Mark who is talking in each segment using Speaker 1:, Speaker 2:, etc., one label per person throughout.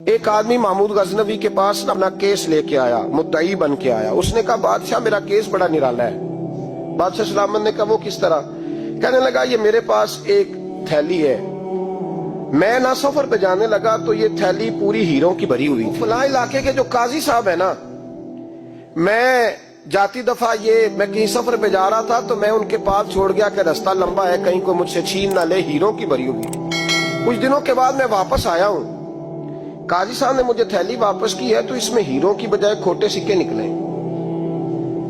Speaker 1: ایک آدمی محمود غزنوی کے پاس اپنا کیس لے کے آیا، مدعی بن کے آیا۔ اس نے کہا بادشاہ میرا کیس بڑا نرالا ہے۔ بادشاہ سلامت نے کہا وہ کس طرح؟ کہنے لگا یہ میرے پاس ایک تھیلی ہے، میں نہ سفر پہ جانے لگا تو یہ تھیلی پوری ہیروں کی بھری ہوئی تھی۔ فلاں علاقے کے جو قاضی صاحب ہے نا، میں جاتی دفعہ میں کہیں سفر پہ جا رہا تھا تو میں ان کے پاس چھوڑ گیا کہ رستہ لمبا ہے، کہیں کوئی مجھ سے چھین نہ لے، ہیروں کی بھری ہوئی تھی۔ کچھ دنوں کے بعد میں واپس آیا ہوں، قاضی صاحب نے مجھے تھیلی واپس کی ہے تو اس میں ہیروں کی بجائے کھوٹے سکے نکلے۔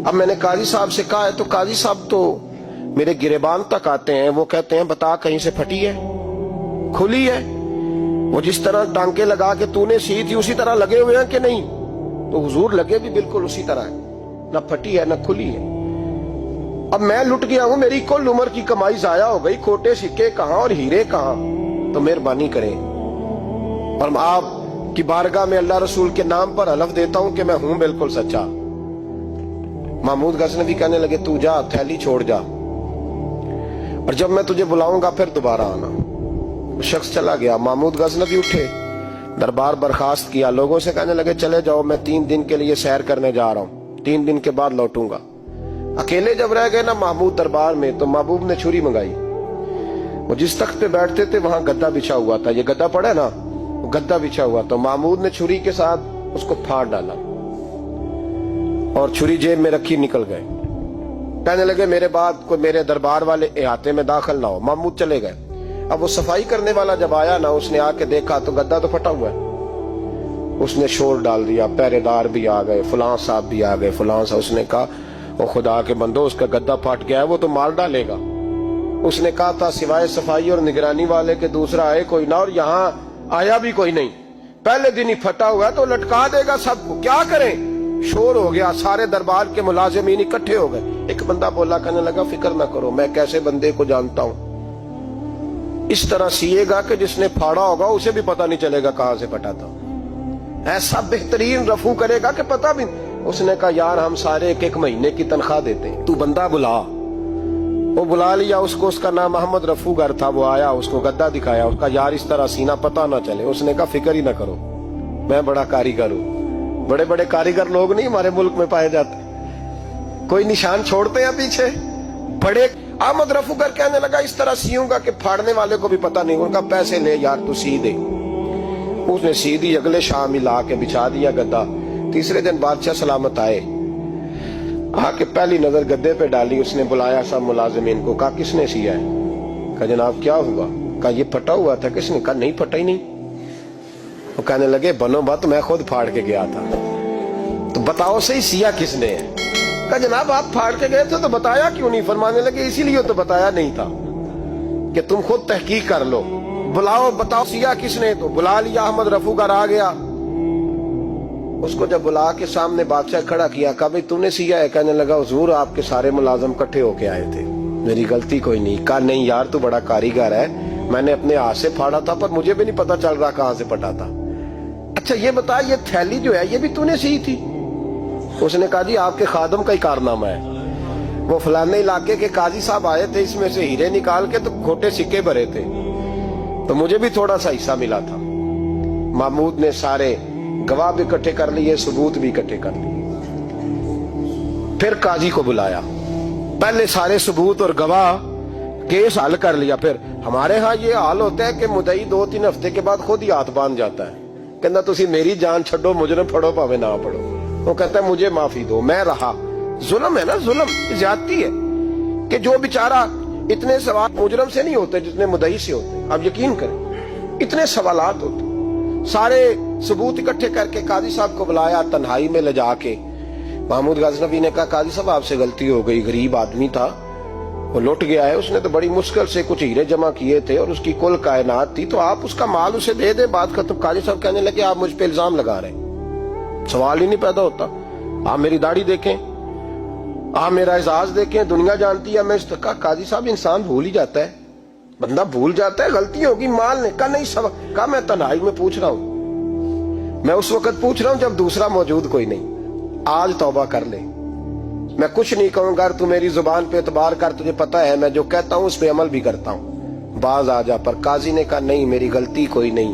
Speaker 1: اب میں نے قاضی صاحب سے کہا ہے تو قاضی صاحب تو میرے گریبان تک آتے ہیں، وہ کہتے ہیں بتا کہیں سے پھٹی ہے، کھلی ہے؟ وہ جس طرح ٹانکے لگا کے تو نے سی تھی اسی طرح لگے ہوئے ہیں کہ نہیں؟ تو حضور لگے بھی بالکل اسی طرح ہے، نہ پھٹی ہے نہ کھلی ہے۔ اب میں لٹ گیا ہوں، میری کل عمر کی کمائی ضائع ہو گئی، کھوٹے سکے کہاں اور ہیرے کہاں؟ تو مہربانی کریں اور آپ کی بارگاہ میں اللہ رسول کے نام پر حلف دیتا ہوں کہ میں ہوں بالکل سچا۔ محمود غزنوی کہنے لگے تو جا، تھیلی چھوڑ جا، اور جب میں تجھے بلاؤں گا پھر دوبارہ آنا۔ شخص چلا گیا۔ محمود غزنوی اٹھے، دربار برخاست کیا، لوگوں سے کہنے لگے چلے جاؤ، میں 3 دن کے لیے سیر کرنے جا رہا ہوں، 3 دن کے بعد لوٹوں گا۔ اکیلے جب رہ گئے نا محمود دربار میں تو محبوب نے چھری منگائی۔ وہ جس تخت پہ بیٹھتے تھے وہاں گدا بچھا ہوا تھا، یہ گدا پڑا نا، وہ گدا بچھا ہوا تھا۔ محمود نے چھری کے ساتھ اس کو پھاڑ ڈالا اور چھری جیب میں رکھی نکل گئے۔ کہنے لگے میرے بعد کوئی میرے دربار والے احاطے میں داخل نہ ہو۔ محمود چلے گئے۔ اب وہ صفائی کرنے والا جب آیا نا، اس نے آ کے دیکھا تو گدا تو پھٹا ہوا ہے۔ اس نے شور ڈال دیا، پہرے دار بھی آ گئے، فلاں صاحب بھی آ گئے، فلاں صاحب۔ اس نے کہا وہ خدا کے بندو، اس کا گدا پھٹ گیا ہے، وہ تو مار ڈالے گا۔ اس نے کہا تھا سوائے صفائی اور نگرانی والے کے دوسرا آئے کوئی نہ، اور یہاں آیا بھی کوئی نہیں، پہلے دن ہی پھٹا ہوا ہے تو لٹکا دے گا سب کو، کیا کریں؟ شور ہو گیا، سارے دربار کے ملازمین اکٹھے ہو گئے۔ ایک بندہ بولا، کہنے لگا فکر نہ کرو، میں کیسے بندے کو جانتا ہوں، اس طرح سیے گا کہ جس نے پھاڑا ہوگا اسے بھی پتہ نہیں چلے گا کہاں سے پھٹا تھا، ایسا بہترین رفو کرے گا کہ پتہ بھی۔ اس نے کہا یار ہم سارے 1 مہینے کی تنخواہ دیتے ہیں، تو بندہ بلا۔ وہ بلا لیا اس کو، اس کا نام محمد رفو گر تھا۔ وہ آیا، اس کو گدا دکھایا، اس کا یار اس طرح سینہ پتہ نہ چلے۔ اس نے کہا فکر ہی نہ کرو، میں بڑا کاریگر ہوں۔ بڑے بڑے کاریگر لوگ نہیں ہمارے ملک میں پائے جاتے، کوئی نشان چھوڑتے ہیں پیچھے بڑے۔ احمد رفو گر کہنے لگا اس طرح سیوں گا کہ پھاڑنے والے کو بھی پتہ نہیں۔ ان کا پیسے لے یار تو سی دے۔ اس نے سی دی، اگلے شام ہی لا کے بچھا دیا گدا۔ تیسرے دن بادشاہ سلامت آئے، آ کے پہلی نظر گدے پہ ڈالی۔ اس نے بلایا سب ملازمین کو، کہا کس نے سیا ہے؟ کہا جناب کیا ہوا؟ کہا یہ پھٹا ہوا تھا۔ کس نے؟ کہا نہیں پھٹا ہی نہیں۔ وہ کہنے لگے بنو بات، میں خود پھاڑ کے گیا تھا، تو بتاؤ صحیح سیا کس نے ہے؟ کہا جناب آپ پھاڑ کے گئے تھے تو بتایا کیوں نہیں؟ فرمانے لگے اسی لیے تو بتایا نہیں تھا کہ تم خود تحقیق کر لو، بلاؤ بتاؤ سیا کس نے۔ تو بلا لیا، احمد رفو گر آ گیا۔ اس کو جب بلا کے سامنے بادشاہ کھڑا کیا، کہا بھئی تم نے سیا ہے؟ کہنے لگا حضور آپ کے سارے ملازم کٹھے ہو کے آئے تھے، میری غلطی کوئی نہیں۔ کہا نہیں یار تو بڑا کاریگر ہے، میں نے اپنے ہاتھ سے پھاڑا تھا پر مجھے بھی نہیں پتا چل رہا کہاں سے پھٹا تھا۔ اچھا یہ بتا یہ تھیلی جو ہے یہ بھی تو نے سی تھی؟ اس نے کہا جی آپ کے خادم کا ہی کارنامہ ہے، وہ فلانے علاقے کے قاضی صاحب آئے تھے، اس میں سے ہیرے نکال کے تو کھوٹے سکے بھرے تھے، تو مجھے بھی تھوڑا سا حصہ ملا تھا۔ محمود نے سارے گواہ بھی اکٹھے کر لیے، ثبوت بھی اکٹھے کر لیے۔ پھر قاضی کو بلایا، پہلے سارے ثبوت اور گواہ کیس حل کر لیا۔ پھر ہمارے ہاں یہ حال ہوتا ہے کہ مدعی 2-3 ہفتے کے بعد خود ہی ہاتھ باندھ جاتا ہے، کہنا تسی میری جان چھڈو، مجرم پھڑو پاوے نہ پڑھو۔ وہ کہتا ہے مجھے معافی دو، میں رہا۔ ظلم ہے نا، ظلم زیادتی ہے کہ جو بیچارہ اتنے سوال مجرم سے نہیں ہوتے جتنے مدعی سے ہوتے۔ آپ یقین کریں اتنے سوالات ہوتے۔ سارے ثبوت اکٹھے کر کے قاضی صاحب کو بلایا، تنہائی میں لے جا کے محمود غزنوی نے کہا قاضی صاحب آپ سے غلطی ہو گئی، غریب آدمی تھا، وہ لٹ گیا ہے، اس نے تو بڑی مشکل سے کچھ ہیرے جمع کیے تھے اور اس کی کل کائنات تھی، تو آپ اس کا مال اسے دے دیں، بات ختم۔ قاضی صاحب کہنے لگے آپ مجھ پہ الزام لگا رہے ہیں، سوال ہی نہیں پیدا ہوتا، آپ میری داڑھی دیکھیں، آپ میرا اعزاز دیکھیں، دنیا جانتی ہے میں اس کا۔ قاضی صاحب انسان بھول ہی جاتا ہے، بندہ بھول جاتا ہے، غلطی ہوگی، مال نے کہا نہیں سب۔ کہا میں تنہائی میں پوچھ رہا ہوں، میں اس وقت پوچھ رہا ہوں جب دوسرا موجود کوئی نہیں، آج توبہ کر لے، میں کچھ نہیں کہوں گا، تو میری زبان پہ اعتبار کر، تجھے پتہ ہے میں جو کہتا ہوں اس پہ عمل بھی کرتا ہوں، باز آ جا۔ پر قاضی نے کہا نہیں میری غلطی کوئی نہیں،